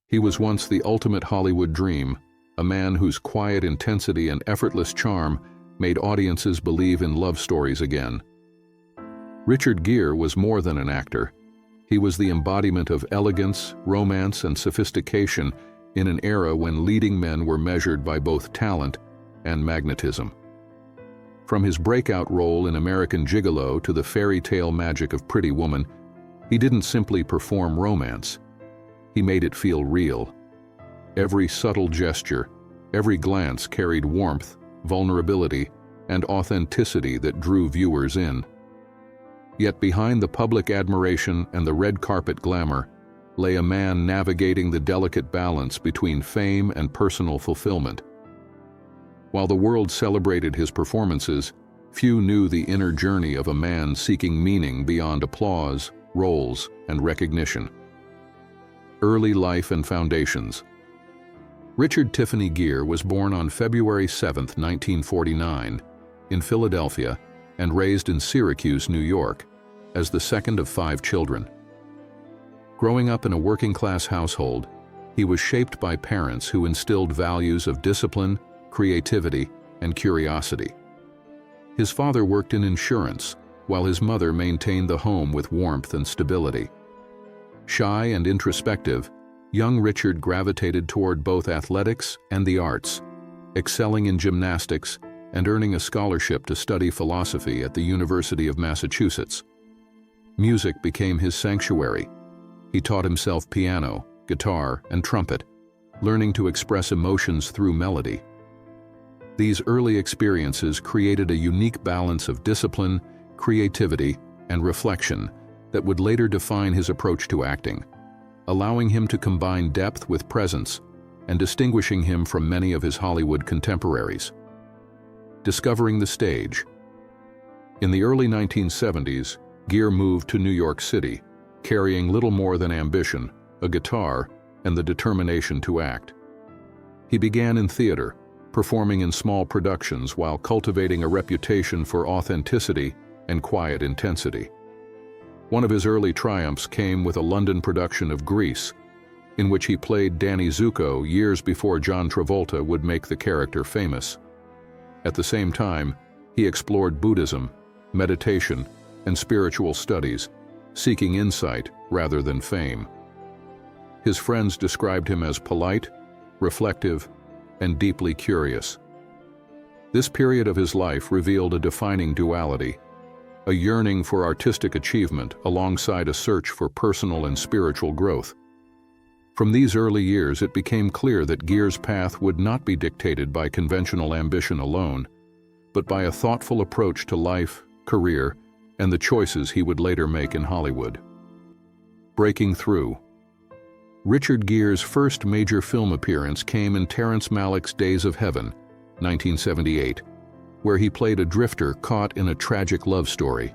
He was once the ultimate Hollywood dream, a man whose quiet intensity and effortless charm made audiences believe in love stories again. Richard Gere was more than an actor. He was the embodiment of elegance, romance, and sophistication in an era when leading men were measured by both talent and magnetism. From his breakout role in American Gigolo to the fairy tale magic of Pretty Woman, he didn't simply perform romance. He made it feel real. Every subtle gesture, every glance carried warmth, vulnerability, and authenticity that drew viewers in. Yet behind the public admiration and the red carpet glamour lay a man navigating the delicate balance between fame and personal fulfillment. While the world celebrated his performances, few knew the inner journey of a man seeking meaning beyond applause, roles, and recognition. Early life and foundations. Richard Tiffany Gere was born on February 7, 1949, in Philadelphia, and raised in Syracuse, New York, as the second of 5 children. Growing up in a working-class household, he was shaped by parents who instilled values of discipline, creativity, and curiosity. His father worked in insurance, while his mother maintained the home with warmth and stability. Shy and introspective, young Richard gravitated toward both athletics and the arts, excelling in gymnastics and earning a scholarship to study philosophy at the University of Massachusetts. Music became his sanctuary. He taught himself piano, guitar, and trumpet, learning to express emotions through melody. These early experiences created a unique balance of discipline, creativity, and reflection that would later define his approach to acting, allowing him to combine depth with presence and distinguishing him from many of his Hollywood contemporaries. Discovering the stage. In the early 1970s, Gere moved to New York City, carrying little more than ambition, a guitar, and the determination to act. He began in theater, performing in small productions while cultivating a reputation for authenticity and quiet intensity. One of his early triumphs came with a London production of Grease, in which he played Danny Zuko years before John Travolta would make the character famous. At the same time, he explored Buddhism, meditation, and spiritual studies, seeking insight rather than fame. His friends described him as polite, reflective, and deeply curious. This period of his life revealed a defining duality, a yearning for artistic achievement alongside a search for personal and spiritual growth. From these early years, it became clear that Gere's path would not be dictated by conventional ambition alone, but by a thoughtful approach to life, career, and the choices he would later make in Hollywood. Breaking through. Richard Gere's first major film appearance came in Terrence Malick's Days of Heaven, 1978, where he played a drifter caught in a tragic love story.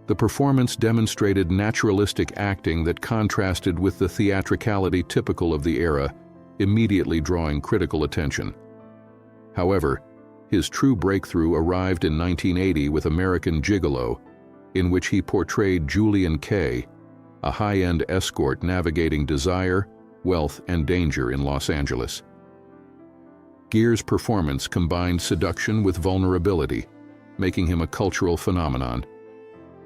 The performance demonstrated naturalistic acting that contrasted with the theatricality typical of the era, immediately drawing critical attention. However, his true breakthrough arrived in 1980 with American Gigolo, in which he portrayed Julian Kay, a high-end escort navigating desire, wealth, and danger in Los Angeles. Gere's performance combined seduction with vulnerability, making him a cultural phenomenon.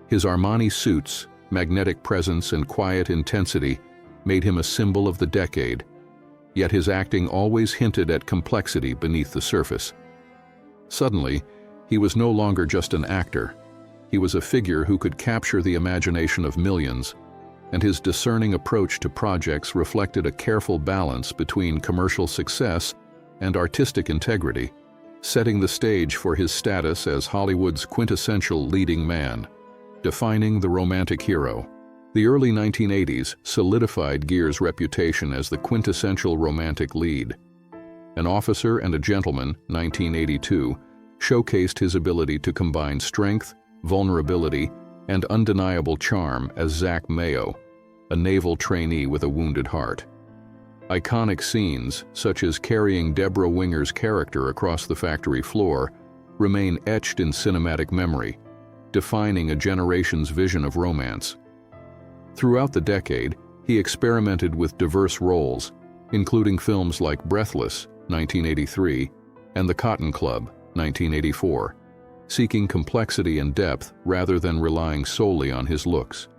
His Armani suits, magnetic presence, and quiet intensity made him a symbol of the decade, yet his acting always hinted at complexity beneath the surface. Suddenly, he was no longer just an actor. He was a figure who could capture the imagination of millions, and his discerning approach to projects reflected a careful balance between commercial success and artistic integrity, setting the stage for his status as Hollywood's quintessential leading man, defining the romantic hero. The early 1980s solidified Gere's reputation as the quintessential romantic lead. An Officer and a Gentleman, 1982, showcased his ability to combine strength, vulnerability, and undeniable charm as Zach Mayo, a naval trainee with a wounded heart. Iconic scenes, such as carrying Deborah Winger's character across the factory floor, remain etched in cinematic memory, defining a generation's vision of romance. Throughout the decade, He experimented with diverse roles, including films like Breathless, 1983, and The Cotton Club, 1984, seeking complexity and depth rather than relying solely on his looks.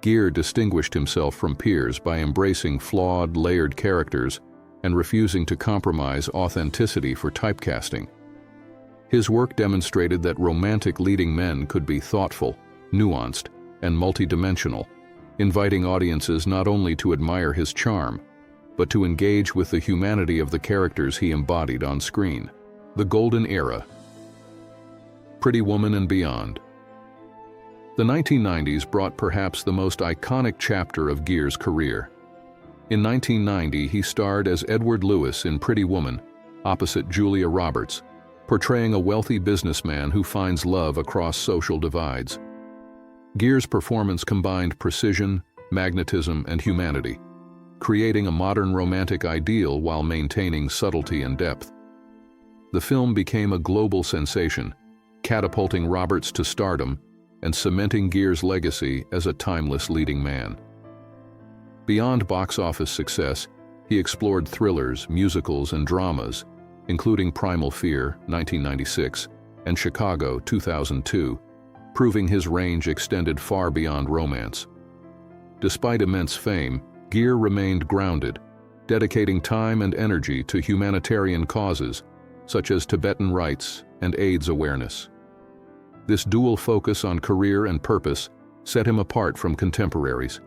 Gere distinguished himself from peers by embracing flawed, layered characters and refusing to compromise authenticity for typecasting. His work demonstrated that romantic leading men could be thoughtful, nuanced, and multidimensional, inviting audiences not only to admire his charm, but to engage with the humanity of the characters he embodied on screen. The Golden Era. Pretty Woman and Beyond. The 1990s brought perhaps the most iconic chapter of Gere's career. In 1990, he starred as Edward Lewis in Pretty Woman, opposite Julia Roberts, portraying a wealthy businessman who finds love across social divides. Gere's performance combined precision, magnetism, and humanity, creating a modern romantic ideal while maintaining subtlety and depth. The film became a global sensation, catapulting Roberts to stardom and cementing Gere's legacy as a timeless leading man. Beyond box office success, he explored thrillers, musicals, and dramas, including Primal Fear, 1996, and Chicago, 2002, proving his range extended far beyond romance. Despite immense fame, Gere remained grounded, dedicating time and energy to humanitarian causes, such as Tibetan rights and AIDS awareness. This dual focus on career and purpose set him apart from contemporaries,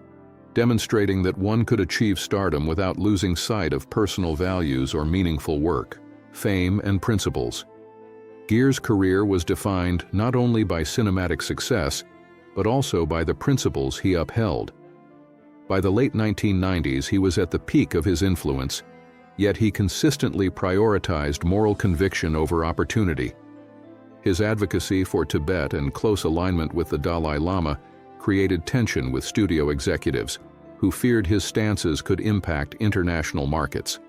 demonstrating that one could achieve stardom without losing sight of personal values or meaningful work, fame, and principles. Gere's career was defined not only by cinematic success, but also by the principles he upheld. By the late 1990s, he was at the peak of his influence, yet he consistently prioritized moral conviction over opportunity. His advocacy for Tibet and close alignment with the Dalai Lama created tension with studio executives, who feared his stances could impact international markets.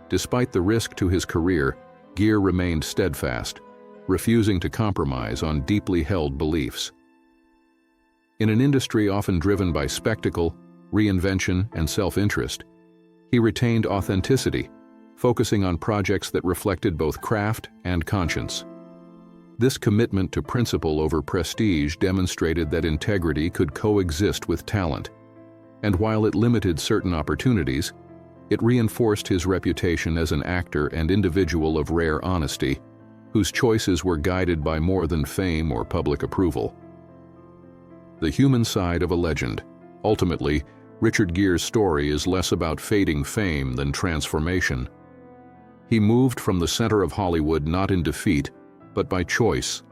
Despite the risk to his career, Gere remained steadfast, refusing to compromise on deeply held beliefs. In an industry often driven by spectacle, reinvention, and self-interest, he retained authenticity, focusing on projects that reflected both craft and conscience. This commitment to principle over prestige demonstrated that integrity could coexist with talent, and while it limited certain opportunities, it reinforced his reputation as an actor and individual of rare honesty, whose choices were guided by more than fame or public approval. The human side of a legend. Ultimately, Richard Gere's story is less about fading fame than transformation. He moved from the center of Hollywood not in defeat, but by choice,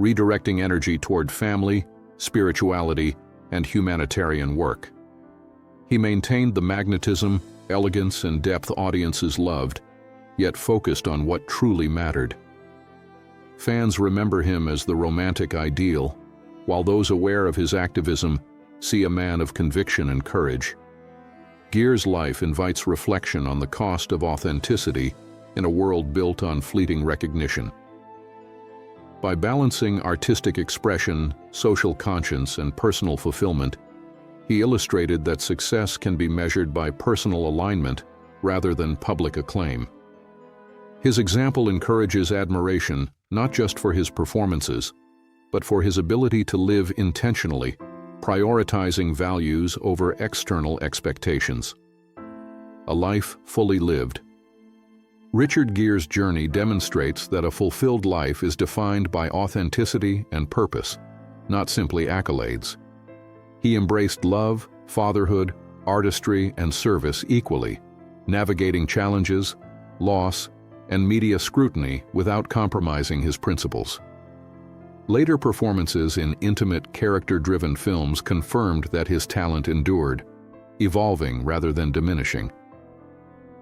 redirecting energy toward family, spirituality, and humanitarian work. He maintained the magnetism, elegance, and depth audiences loved, yet focused on what truly mattered. Fans remember him as the romantic ideal, while those aware of his activism see a man of conviction and courage. Gere's life invites reflection on the cost of authenticity in a world built on fleeting recognition. By balancing artistic expression, social conscience, and personal fulfillment, he illustrated that success can be measured by personal alignment rather than public acclaim. His example encourages admiration not just for his performances, but for his ability to live intentionally, prioritizing values over external expectations. A life fully lived. Richard Gere's journey demonstrates that a fulfilled life is defined by authenticity and purpose, not simply accolades. He embraced love, fatherhood, artistry, and service equally, navigating challenges, loss, and media scrutiny without compromising his principles. Later performances in intimate, character-driven films confirmed that his talent endured, evolving rather than diminishing.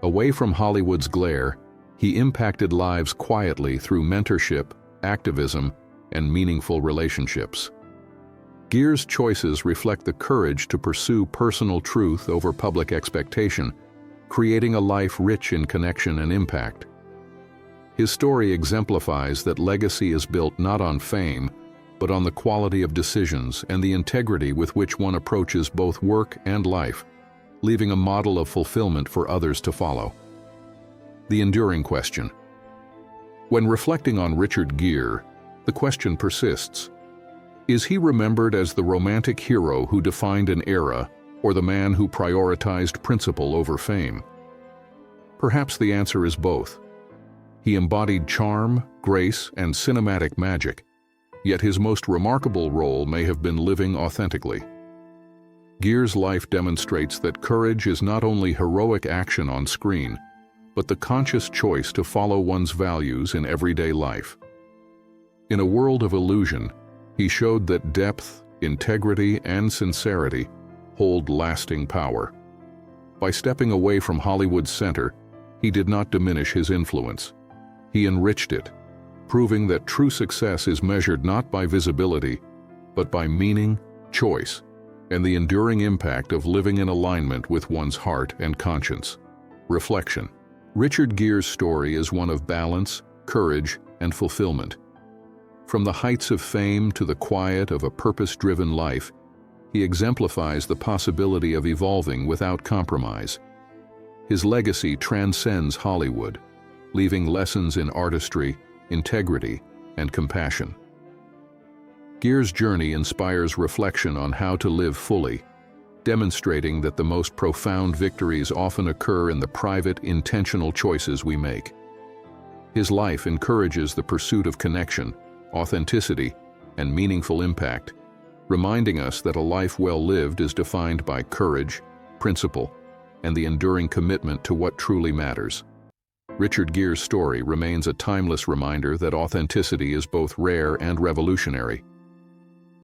Away from Hollywood's glare, he impacted lives quietly through mentorship, activism, and meaningful relationships. Gere's choices reflect the courage to pursue personal truth over public expectation, creating a life rich in connection and impact. His story exemplifies that legacy is built not on fame, but on the quality of decisions and the integrity with which one approaches both work and life. leaving a model of fulfillment for others to follow. The enduring question. When reflecting on Richard Gere, the question persists. Is he remembered as the romantic hero who defined an era, or the man who prioritized principle over fame? Perhaps the answer is both. He embodied charm, grace, and cinematic magic, yet his most remarkable role may have been living authentically. Gere's life demonstrates that courage is not only heroic action on screen, but the conscious choice to follow one's values in everyday life. In a world of illusion, he showed that depth, integrity, and sincerity hold lasting power. By stepping away from Hollywood's center, he did not diminish his influence. He enriched it, proving that true success is measured not by visibility, but by meaning, choice, and the enduring impact of living in alignment with one's heart and conscience. Reflection. Richard Gere's story is one of balance, courage, and fulfillment. From the heights of fame to the quiet of a purpose-driven life, he exemplifies the possibility of evolving without compromise. His legacy transcends Hollywood, leaving lessons in artistry, integrity, and compassion. Gere's journey inspires reflection on how to live fully, demonstrating that the most profound victories often occur in the private, intentional choices we make. His life encourages the pursuit of connection, authenticity, and meaningful impact, reminding us that a life well lived is defined by courage, principle, and the enduring commitment to what truly matters. Richard Gere's story remains a timeless reminder that authenticity is both rare and revolutionary.